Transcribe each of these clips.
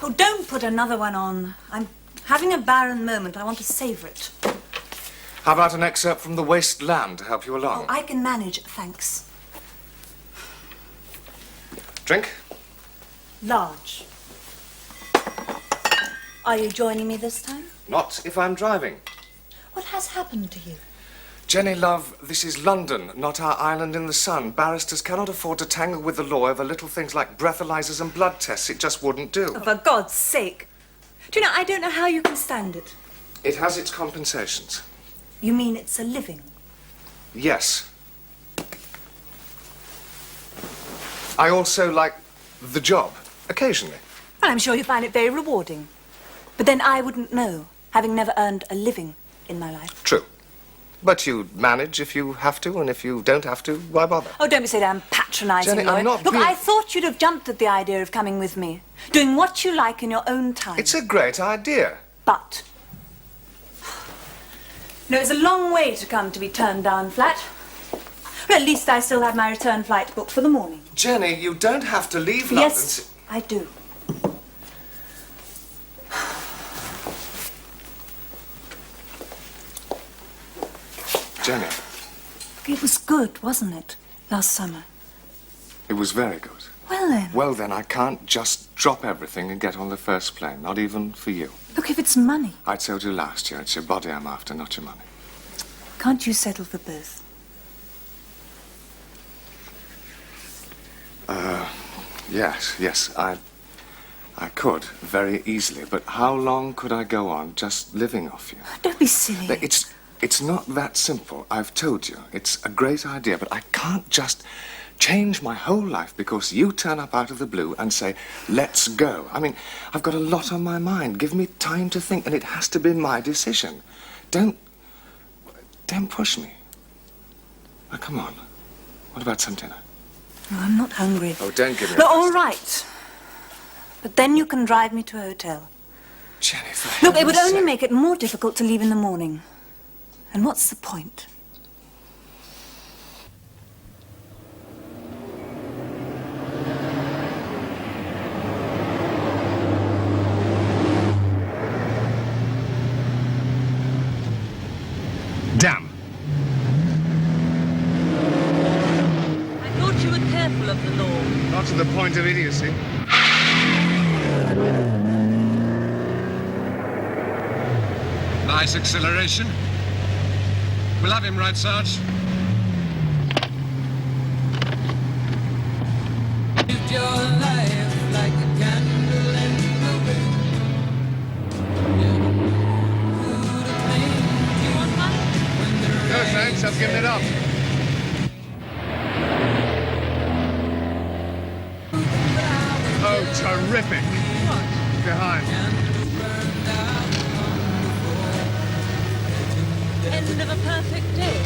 Oh, don't put another one on. I'm having a barren moment. I want to savour it. How about an excerpt from The Waste Land to help you along? Oh, I can manage, thanks. Drink? Large. Are you joining me this time? Not if I'm driving. What has happened to you? Jenny, love, this is London, not our island in the sun. Barristers cannot afford to tangle with the law over little things like breathalyzers and blood tests. It just wouldn't do. Oh, for God's sake. Do you know, I don't know how you can stand it. It has its compensations. You mean it's a living? Yes. I also like the job, occasionally. Well, I'm sure you find it very rewarding. But then I wouldn't know, having never earned a living in my life. True. But you manage if you have to, and if you don't have to, why bother? Oh, don't be so damn patronising, Jenny, Lloyd. I'm not Look, being... I thought you'd have jumped at the idea of coming with me, doing what you like in your own time. It's a great idea. But... No, it's a long way to come to be turned down flat. Well, at least I still have my return flight booked for the morning. Jenny, you don't have to leave London. Yes, I do. Jenny. It was good, wasn't it, last summer? It was very good. Well, then. Well, then, I can't just drop everything and get on the first plane, not even for you. Look, if it's money. I told you last year, it's your body I'm after, not your money. Can't you settle for both? Yes, I could, very easily. But how long could I go on just living off you? Don't be silly. It's not that simple. I've told you. It's a great idea, but I can't just change my whole life because you turn up out of the blue and say, let's go. I mean, I've got a lot on my mind. Give me time to think, and it has to be my decision. Don't push me. Now, come on. What about some dinner? Oh, I'm not hungry. Oh, don't give me No, all right. But then you can drive me to a hotel. Jennifer. Look, it would only make it more difficult to leave in the morning. And what's the point? Damn. I thought you were careful of the law. Not to the point of idiocy. Nice acceleration. We'll have him right, Sarge. Lived your life like a candle in the wind. You want one? No, thanks. I've given it up. Oh, terrific. What? Behind. End of a perfect day.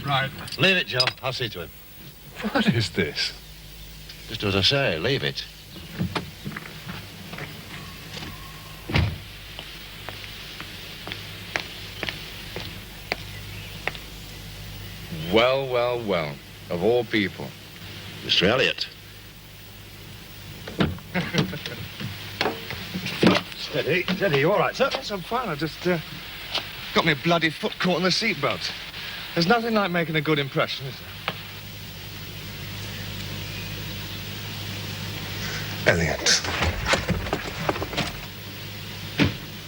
Right. Leave it, Joe. I'll see to him. What is this? Just as I say, leave it. Well, well, well. Of all people. Mr. Eliot. Steady. You all right, sir? Yes, I'm fine. I just got my bloody foot caught in the seatbelt. There's nothing like making a good impression, is there? Eliot.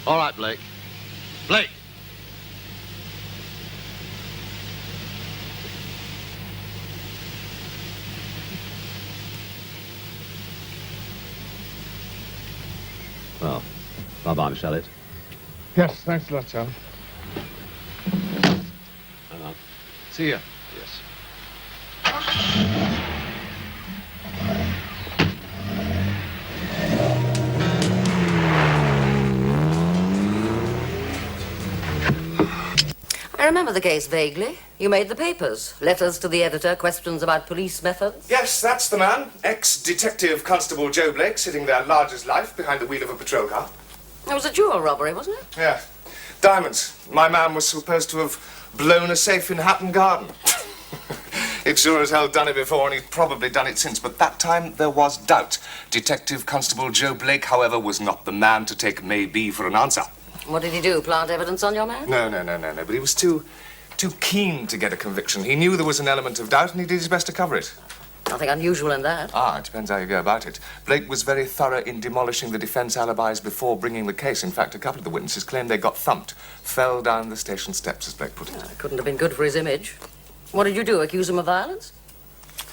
All right, Blake. Blake! Well, bye-bye, Miss Eliot. Yes, thanks a lot, Tom. Hang on. See ya. Yes. I remember the case vaguely. You made the papers. Letters to the editor, questions about police methods. Yes, that's the man. Ex-detective Constable Joe Blake, sitting there large as life behind the wheel of a patrol car. It was a jewel robbery, wasn't it? Yeah. Diamonds. My man was supposed to have blown a safe in Hatton Garden. He'd sure as hell done it before, and he'd probably done it since. But that time there was doubt. Detective Constable Joe Blake, however, was not the man to take maybe for an answer. What did he do? Plant evidence on your man? No. But he was too keen to get a conviction. He knew there was an element of doubt, and he did his best to cover it. Nothing unusual in that. It depends how you go about it. Blake was very thorough in demolishing the defense alibis before bringing the case. In fact, a couple of the witnesses claimed they got thumped. Fell down the station steps, as Blake put it. It couldn't have been good for his image. What did you do? Accuse him of violence?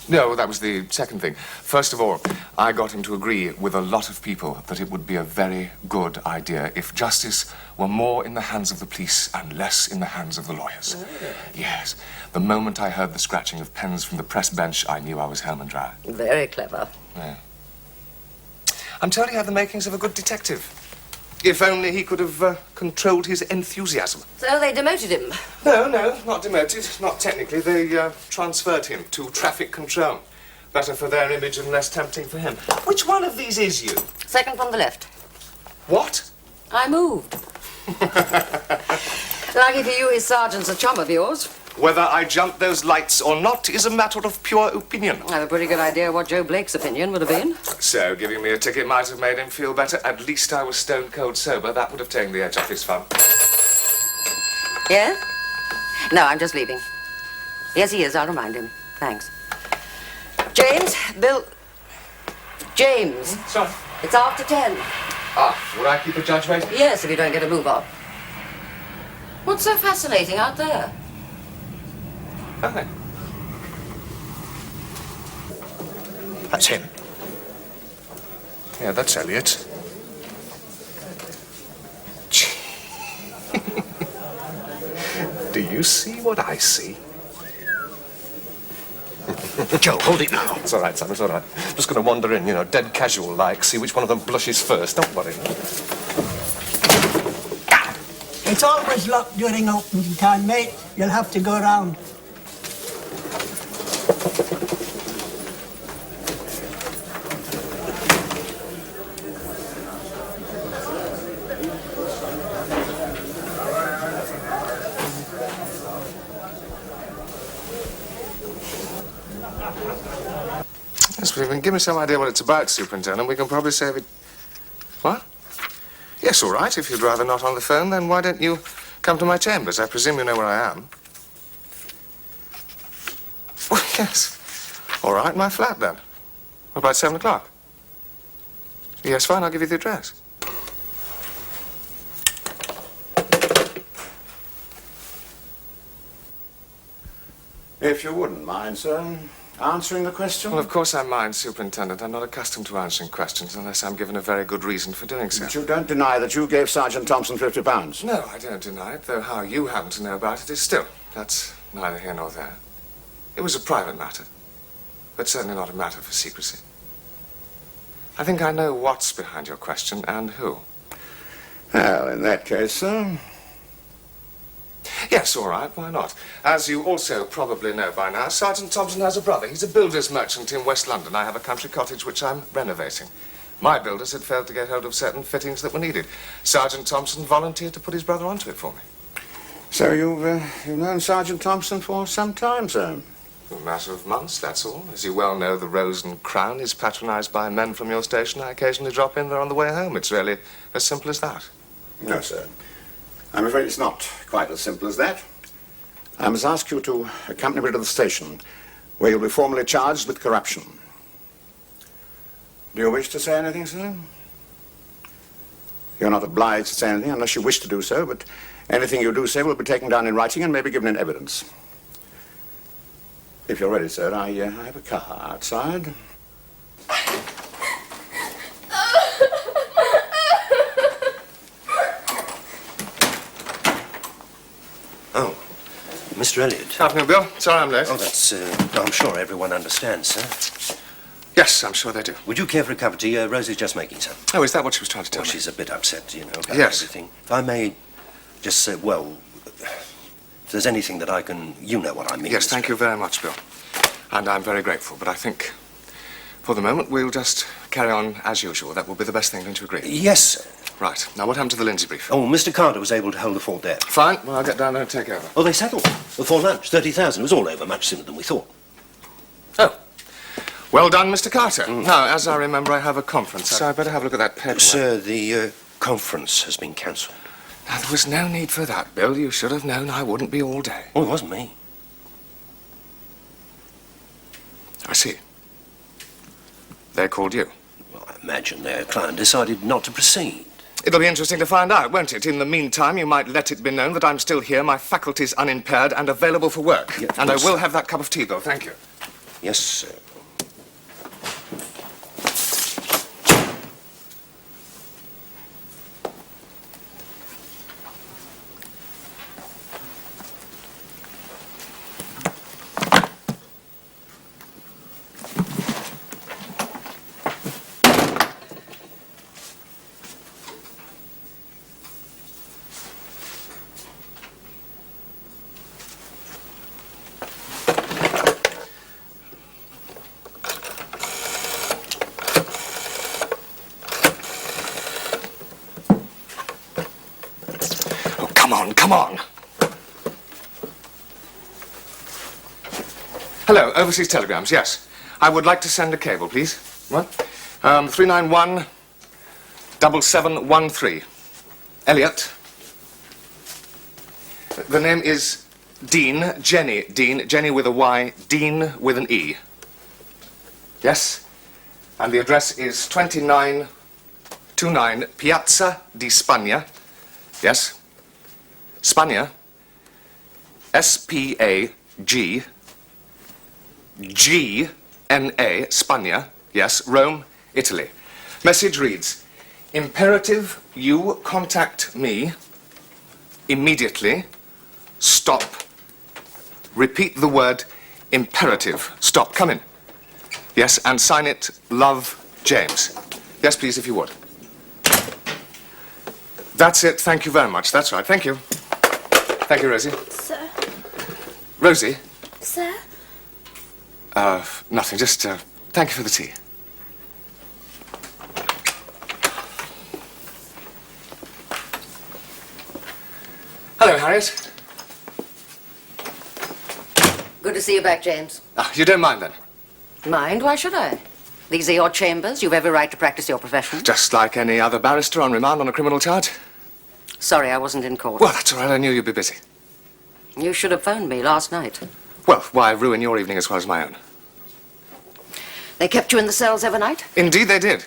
No, that was the second thing. First of all, I got him to agree with a lot of people that it would be a very good idea if justice were more in the hands of the police and less in the hands of the lawyers. Oh. Yes. The moment I heard the scratching of pens from the press bench, I knew I was home and dry. Very clever. Yeah. I'm told he had the makings of a good detective. If only he could have controlled his enthusiasm. So they demoted him? No, not demoted. Not technically. They transferred him to traffic control. Better for their image and less tempting for him. Which one of these is you? Second from the left. What? I moved. Lucky for you, his sergeant's a chum of yours. Whether I jump those lights or not is a matter of pure opinion. I have a pretty good idea what Joe Blake's opinion would have been. So, giving me a ticket might have made him feel better. At least I was stone cold sober. That would have taken the edge off his fun. Yeah? No, I'm just leaving. Yes, he is. I'll remind him. Thanks. James, Bill... James. Sorry. It's after 10. Would I keep a judge waiting? Yes, if you don't get a move on. What's so fascinating out there? Nothing. That's him. Yeah, that's Eliot. Do you see what I see? Joe, hold it now. It's all right, Sam, it's all right. I'm just going to wander in, dead casual like, see which one of them blushes first. Don't worry. It's always locked during opening time, mate. You'll have to go round. Yes, but if you can give me some idea what it's about, Superintendent, we can probably save it... What? Yes, all right. If you'd rather not on the phone, then why don't you come to my chambers? I presume you know where I am. Well, yes. All right, my flat, then. What about 7 o'clock? Yes, fine, I'll give you the address. If you wouldn't mind, sir, answering the question. Well, of course I mind, Superintendent. I'm not accustomed to answering questions unless I'm given a very good reason for doing so. But you don't deny that you gave Sergeant Thompson £50? No, I don't deny it, though how you happen to know about it is still. That's neither here nor there. It was a private matter, but certainly not a matter for secrecy. I think I know what's behind your question and who. Well, in that case, sir... Yes, all right, why not? As you also probably know by now, Sergeant Thompson has a brother. He's a builder's merchant in West London. I have a country cottage which I'm renovating. My builders had failed to get hold of certain fittings that were needed. Sergeant Thompson volunteered to put his brother onto it for me. So you've known Sergeant Thompson for some time, sir? A matter of months, that's all. As you well know, the Rose and Crown is patronized by men from your station. I occasionally drop in there on the way home. It's really as simple as that. No, sir. I'm afraid it's not quite as simple as that. I must ask you to accompany me to the station, where you'll be formally charged with corruption. Do you wish to say anything, sir? You're not obliged to say anything unless you wish to do so, but anything you do say will be taken down in writing and may be given in evidence. If you're ready, sir, I have a car outside. Oh, Mr. Eliot. Afternoon, Bill. Sorry I'm late. Oh, that's, I'm sure everyone understands, sir. Yes, I'm sure they do. Would you care for a cup of tea? Rosie's just making some. Oh, is that what she was trying to tell Well, me? she's a bit upset, about Yes. everything. If I may just say, well, If there's anything that I can... You know what I mean. Yes, thank you very much, Bill. And I'm very grateful, but I think for the moment we'll just carry on as usual. That will be the best thing, don't you agree? Yes, sir. Right. Now, what happened to the Lindsay brief? Oh, Mr. Carter was able to hold the fort there. Fine. Well, I'll get down there and take over. Oh, they settled before lunch. 30,000. It was all over much sooner than we thought. Oh. Well done, Mr. Carter. Now, as I remember, I have a conference, so I better have a look at that paperwork. Sir, the conference has been cancelled. Now, there was no need for that, Bill. You should have known I wouldn't be all day. Oh, it wasn't me. I see. They called you. Well, I imagine their client decided not to proceed. It'll be interesting to find out, won't it? In the meantime, you might let it be known that I'm still here, my faculties unimpaired, and available for work. Yeah, and I will have that cup of tea, Bill. Thank you. Yes, sir. Come on. Hello, overseas telegrams, yes. I would like to send a cable, please. What? 391 7713. Eliot. The name is Dean, Jenny Dean, Jenny with a Y, Dean with an E. Yes? And the address is 2929 Piazza di Spagna. Yes? Spagna, S-P-A-G-G-N-A, Spagna, yes, Rome, Italy. Message reads, imperative you contact me immediately, stop. Repeat the word imperative, stop, come in. Yes, and sign it, Love, James. Yes, please, if you would. That's it, thank you very much, that's right, thank you. Thank you, Rosie. Sir? Rosie? Sir? Nothing. Just, thank you for the tea. Hello, Harriet. Good to see you back, James. Ah, you don't mind, then? Mind? Why should I? These are your chambers. You've every right to practice your profession. Just like any other barrister on remand on a criminal charge. Sorry, I wasn't in court. Well, that's all right. I knew you'd be busy. You should have phoned me last night. Well, why ruin your evening as well as my own? They kept you in the cells overnight? Indeed they did.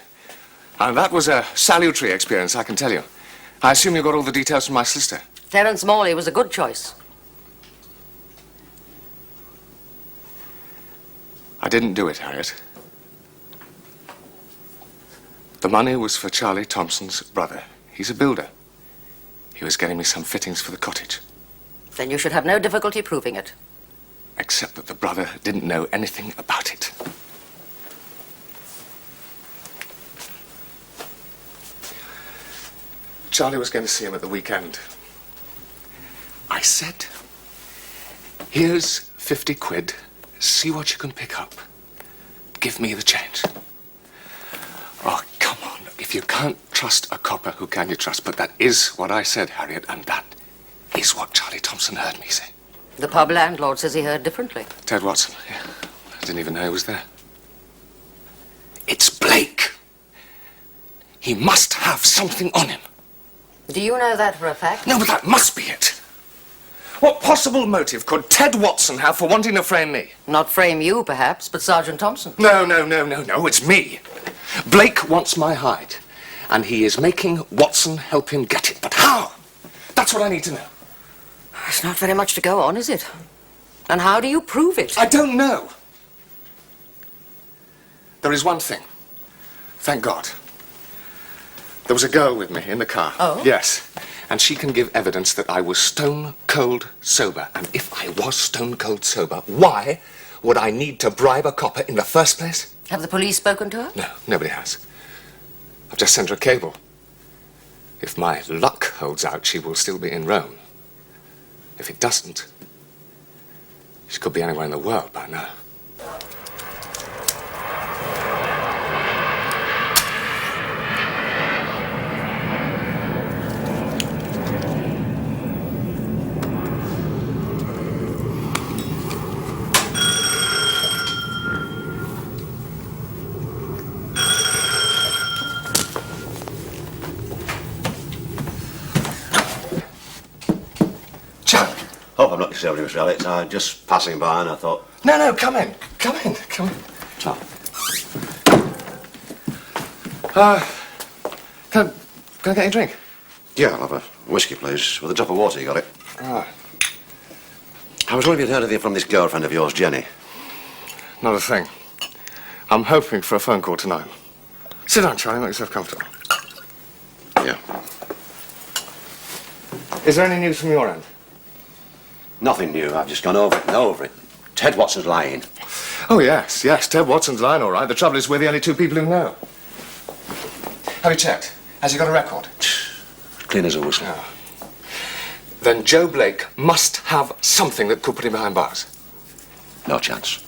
And that was a salutary experience, I can tell you. I assume you got all the details from my sister. Terence Morley was a good choice. I didn't do it, Harriet. The money was for Charlie Thompson's brother. He's a builder. He was getting me some fittings for the cottage. Then you should have no difficulty proving it. Except that the brother didn't know anything about it. Charlie was going to see him at the weekend. I said, here's 50 quid. See what you can pick up. Give me the change. Oh, come on. If you can't trust a copper, who can you trust? But that is what I said, Harriet, and that is what Charlie Thompson heard me say. The pub landlord says he heard differently. Ted Watson, yeah. I didn't even know he was there. It's Blake. He must have something on him. Do you know that for a fact? No, but that must be it. What possible motive could Ted Watson have for wanting to frame me? Not frame you, perhaps, but Sergeant Thompson. No, it's me. Blake wants my hide, and he is making Watson help him get it. But how? That's what I need to know. It's not very much to go on, is it? And how do you prove it? I don't know. There is one thing. Thank God. There was a girl with me in the car. Oh? Yes. And she can give evidence that I was stone cold sober. And if I was stone cold sober, why would I need to bribe a copper in the first place? Have the police spoken to her? No, nobody has. I've just sent her a cable. If my luck holds out, she will still be in Rome. If it doesn't, she could be anywhere in the world by now. Hope I'm not disturbing you, Mr. Elliot. I'm just passing by and I thought... No, come in. Come in. Tom. Can I get you a drink? Yeah, I'll have a whiskey, please. With a drop of water, you got it? Ah. I was wondering if you'd heard anything from this girlfriend of yours, Jenny. Not a thing. I'm hoping for a phone call tonight. Sit down, Charlie. Make yourself comfortable. Yeah. Is there any news from your end? Nothing new. I've just gone over it and over it. Ted Watson's lying. Oh, yes. Ted Watson's lying, all right. The trouble is we're the only two people who know. Have you checked? Has he got a record? Clean as a whistle. No. Then Joe Blake must have something that could put him behind bars. No chance.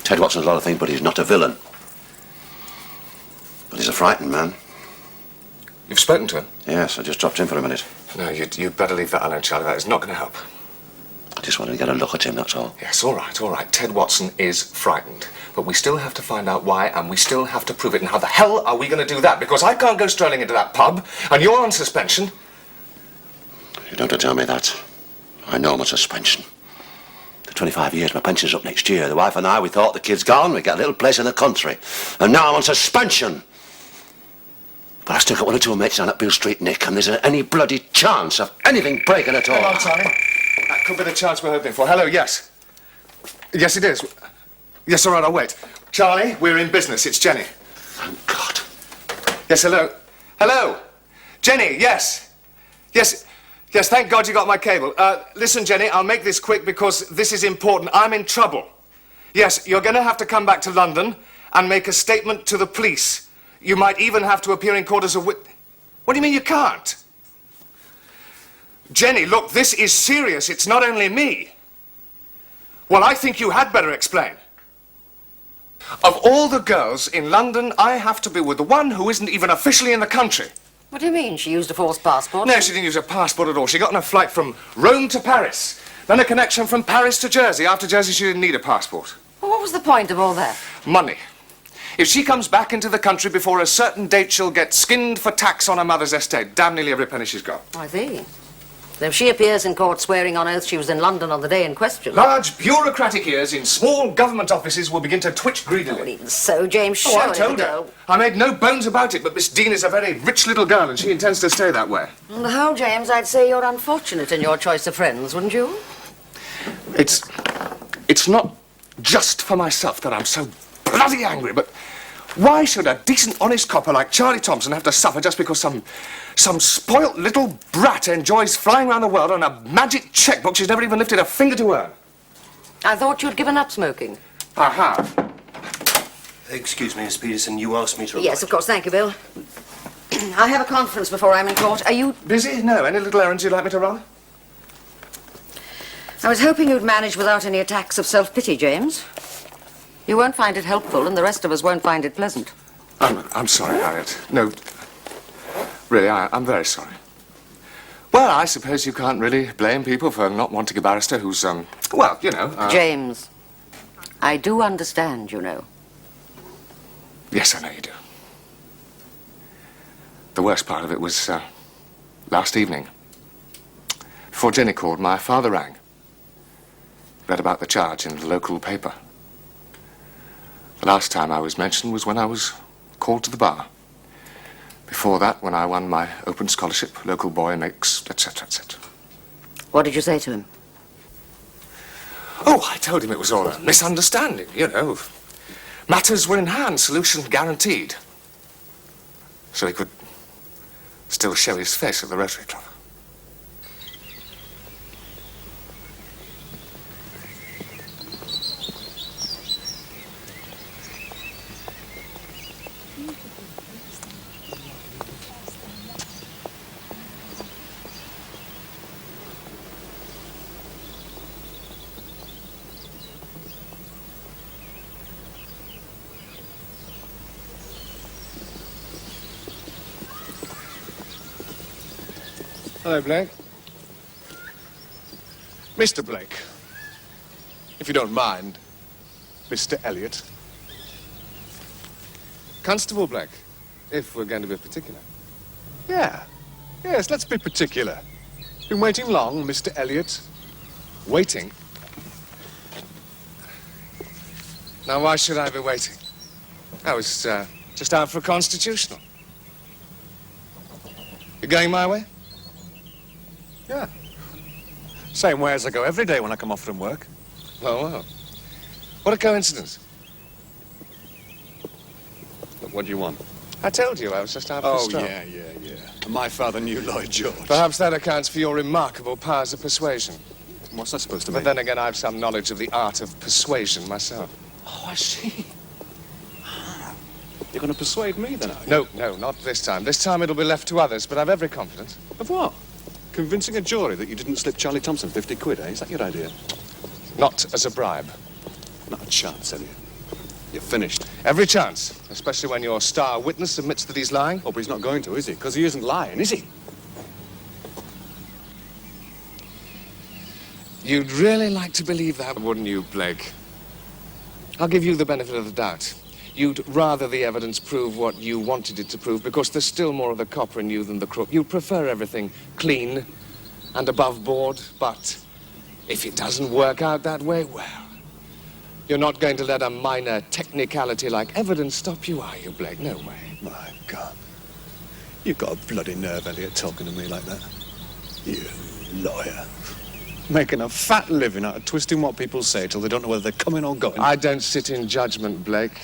Ted Watson's a lot of things, but he's not a villain. But he's a frightened man. You've spoken to him? Yes, I just dropped in for a minute. No, you'd better leave that alone, Charlie. That is not going to help. I just wanted to get a look at him, that's all. Yes, all right. Ted Watson is frightened. But we still have to find out why, and we still have to prove it. And how the hell are we going to do that? Because I can't go strolling into that pub, and you're on suspension. You don't have to tell me that. I know I'm on suspension. For 25 years, my pension's up next year. The wife and I, we thought the kid's gone. We get a little place in the country. And now I'm on suspension. But I've still got one or two mates down at Beale Street, Nick, and there's any bloody chance of anything breaking at all. Hang on, Charlie. That could be the chance we're hoping for. Hello, yes. Yes, it is. Yes, all right, I'll wait. Charlie, we're in business. It's Jenny. Thank God. Yes, hello. Hello. Jenny, yes. Yes, thank God you got my cable. Listen, Jenny, I'll make this quick because this is important. I'm in trouble. Yes, you're going to have to come back to London and make a statement to the police. You might even have to appear in court as a witness. What do you mean you can't? Jenny, look, this is serious. It's not only me. Well, I think you had better explain. Of all the girls in London, I have to be with the one who isn't even officially in the country. What do you mean? She used a false passport? No, she didn't use a passport at all. She got on a flight from Rome to Paris. Then a connection from Paris to Jersey. After Jersey, she didn't need a passport. Well, what was the point of all that? Money. If she comes back into the country before a certain date, she'll get skinned for tax on her mother's estate. Damn nearly every penny she's got. I see. So if she appears in court swearing on oath she was in London on the day in question... Large bureaucratic ears in small government offices will begin to twitch greedily. Well, even so, James, Oh, I surely told the her. girl... I made no bones about it, but Miss Dean is a very rich little girl, and she intends to stay that way. On the whole, James, I'd say you're unfortunate in your choice of friends, wouldn't you? It's not just for myself that I'm so bloody angry, but why should a decent, honest copper like Charlie Thompson have to suffer just because some spoilt little brat enjoys flying around the world on a magic checkbook she's never even lifted a finger to earn? I thought you'd given up smoking. I have. Excuse me, Miss Peterson, you asked me to... Yes, of course. Thank you, Bill. I have a conference before I'm in court. Are you... Busy? No. Any little errands you'd like me to run? I was hoping you'd manage without any attacks of self-pity, James. You won't find it helpful, and the rest of us won't find it pleasant. I'm sorry, Harriet. No, really, I'm very sorry. Well, I suppose you can't really blame people for not wanting a barrister who's, well, you know... James, I do understand, you know. Yes, I know you do. The worst part of it was, last evening. Before Jenny called, my father rang. Read about the charge in the local paper. The last time I was mentioned was when I was called to the bar. Before that, when I won my open scholarship, local boy makes, etc., etc. What did you say to him? Oh, I told him it was all a misunderstanding, you know. Matters were in hand, solution guaranteed. So he could still show his face at the Rotary Club. Hello, Blake. Mr. Blake. If you don't mind, Mr. Eliot. Constable Blake, if we're going to be particular. Yeah. Yes, let's be particular. Been waiting long, Mr. Eliot? Waiting? Now, why should I be waiting? I was just out for a constitutional. You going my way? Yeah. Same way as I go every day when I come off from work. Oh, well. What a coincidence. But what do you want? I told you I was just out for a stroll. Yeah. My father knew Lloyd George. Perhaps that accounts for your remarkable powers of persuasion. What's that supposed to But mean? then again, I've some knowledge of the art of persuasion myself. Oh, I see. You're going to persuade me, then, are you? No, not this time. This time it'll be left to others, but I've every confidence. Of what? Convincing a jury that you didn't slip Charlie Thompson 50 quid, eh? Is that your idea? Not as a bribe. Not a chance, Eliot. You're finished. Every chance, especially when your star witness admits that he's lying. Oh, but he's not going to, is he? Because he isn't lying, is he? You'd really like to believe that, wouldn't you, Blake? I'll give you the benefit of the doubt. You'd rather the evidence prove what you wanted it to prove, because there's still more of the copper in you than the crook. You prefer everything clean and above board, but if it doesn't work out that way, well, you're not going to let a minor technicality like evidence stop you, are you, Blake? No way. My God. You've got a bloody nerve, Eliot, talking to me like that. You lawyer. Making a fat living out of twisting what people say till they don't know whether they're coming or going. I don't sit in judgment, Blake.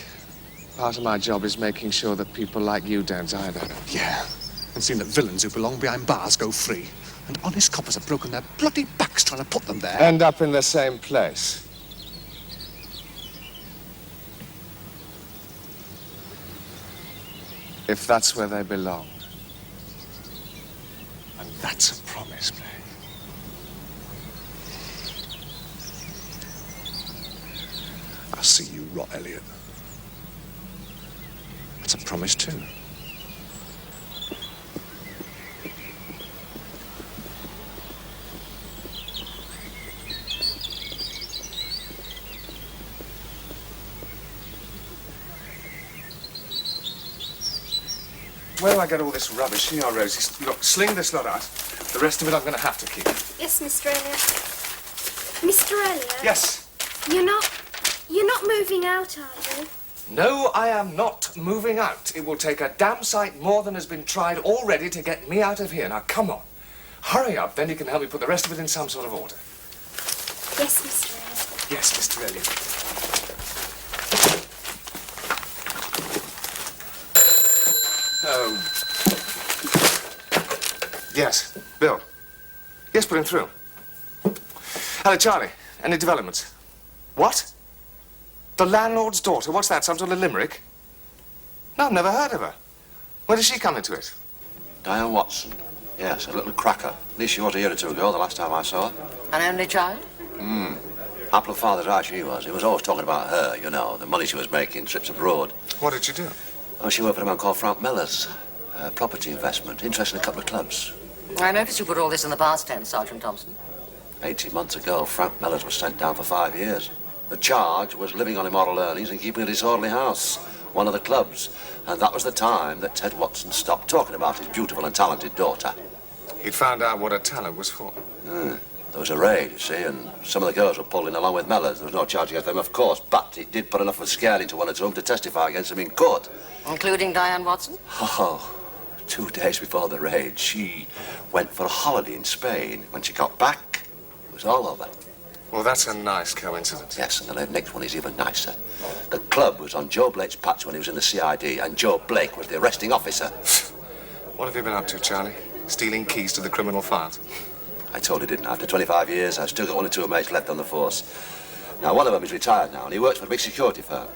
Part of my job is making sure that people like you don't either. Yeah. And seeing that villains who belong behind bars go free. And honest coppers have broken their bloody backs trying to put them there. End up in the same place. If that's where they belong. And that's a promise, Blake. I'll see you rot, Eliot. That's a promise, too. Where do I get all this rubbish? Here you are, Rosie. Look, sling this lot out. The rest of it I'm going to have to keep. Yes, Mr. Eliot. Mr. Eliot? Yes. You're not moving out, are you? No, I am not moving out. It will take a damn sight more than has been tried already to get me out of here. Now, come on. Hurry up, then you can help me put the rest of it in some sort of order. Yes, Mr. Eliot. Yes, Mr. Eliot. Oh. Yes, Bill. Yes, put him through. Hello, Charlie. Any developments? What? The landlord's daughter? What's that, some sort of limerick? No, I've never heard of her. When did she come into it? Diane Watson. Yes, a little cracker. At least she was a year or two ago, the last time I saw her. An only child? Apple of father's eye she was. He was always talking about her, you know, the money she was making, trips abroad. What did you do? Oh, she worked for a man called Frank Mellors. Property investment, interest in a couple of clubs. I noticed you put all this in the past tense, Sergeant Thompson. 18 months ago, Frank Mellors was sent down for 5 years. The charge was living on immoral earnings and keeping a disorderly house, one of the clubs. And that was the time that Ted Watson stopped talking about his beautiful and talented daughter. He'd found out what her talent was for. There was a raid, you see, and some of the girls were pulled in along with Mellors. There was no charge against them, of course, but it did put enough of a scare into one or two of them to testify against them in court. Including Diane Watson? Oh, 2 days before the raid, she went for a holiday in Spain. When she got back, it was all over. Well, that's a nice coincidence. Yes, and the next one is even nicer. The club was on Joe Blake's patch when he was in the CID, and Joe Blake was the arresting officer. What have you been up to, Charlie? Stealing keys to the criminal files? I told you, didn't I? After 25 years, I've still got one or two mates left on the force. Now, one of them is retired now, and he works for a big security firm.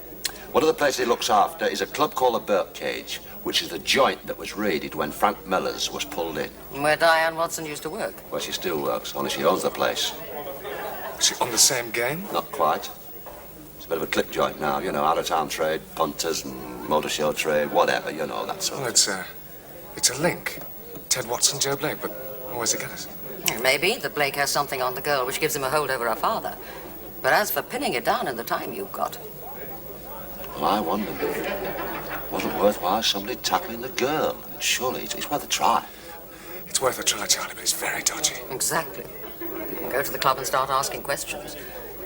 One of the places he looks after is a club called the Birdcage, which is the joint that was raided when Frank Mellors was pulled in. Where Diane Watson used to work? Well, she still works, only she owns the place. Is she on the same game? Not quite. It's a bit of a clip joint now, you know, out-of-town trade, punters and motor show trade, whatever, you know, that sort Well, of... it's a link. Ted Watson, Joe Blake, but Where's it get us? Maybe that Blake has something on the girl which gives him a hold over her father. But as for pinning it down in the time you've got... Well, I wonder, wasn't it worthwhile somebody tackling the girl? I mean, surely it's worth a try. It's worth a try, Charlie, but it's very dodgy. Exactly. You can go to the club and start asking questions.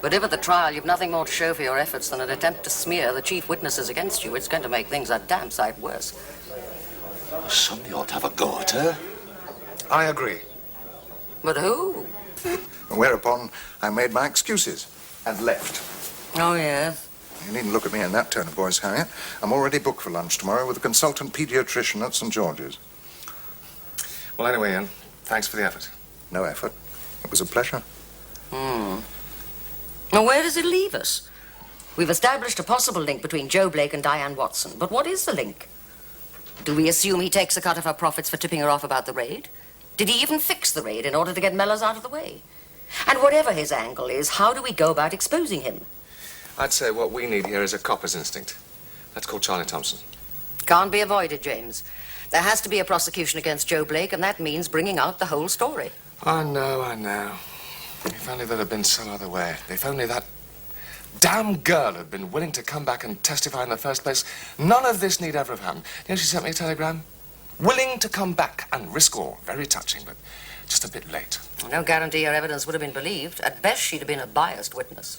But if at the trial you've nothing more to show for your efforts than an attempt to smear the chief witnesses against you, it's going to make things a damn sight worse. Somebody ought to have a go at her. I agree. But who? Whereupon I made my excuses and left. Oh, yes. You needn't look at me in that tone of voice, Harriet. I'm already booked for lunch tomorrow with a consultant paediatrician at St. George's. Well, anyway, Ian, thanks for the effort. No effort. It was a pleasure. Now, where does it leave us? We've established a possible link between Joe Blake and Diane Watson, but what is the link? Do we assume he takes a cut of her profits for tipping her off about the raid? Did he even fix the raid in order to get Mellors out of the way? And whatever his angle is, how do we go about exposing him? I'd say what we need here is a copper's instinct. Let's call Charlie Thompson. Can't be avoided, James. There has to be a prosecution against Joe Blake, and that means bringing out the whole story. I know. If only there'd have been some other way. If only that damn girl had been willing to come back and testify in the first place, none of this need ever have happened. You know, she sent me a telegram. Willing to come back and risk all. Very touching, but just a bit late. No guarantee her evidence would have been believed. At best, she'd have been a biased witness.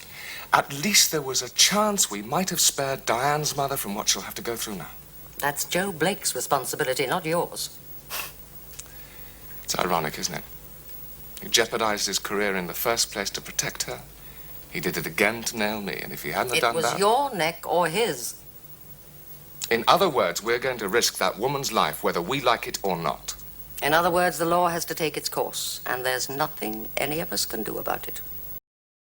At least there was a chance we might have spared Diane's mother from what she'll have to go through now. That's Joe Blake's responsibility, not yours. It's ironic, isn't it? He jeopardized his career in the first place to protect her. He did it again to nail me, and if he hadn't done that... It was your neck or his. In other words, we're going to risk that woman's life, whether we like it or not. In other words, the law has to take its course, and there's nothing any of us can do about it.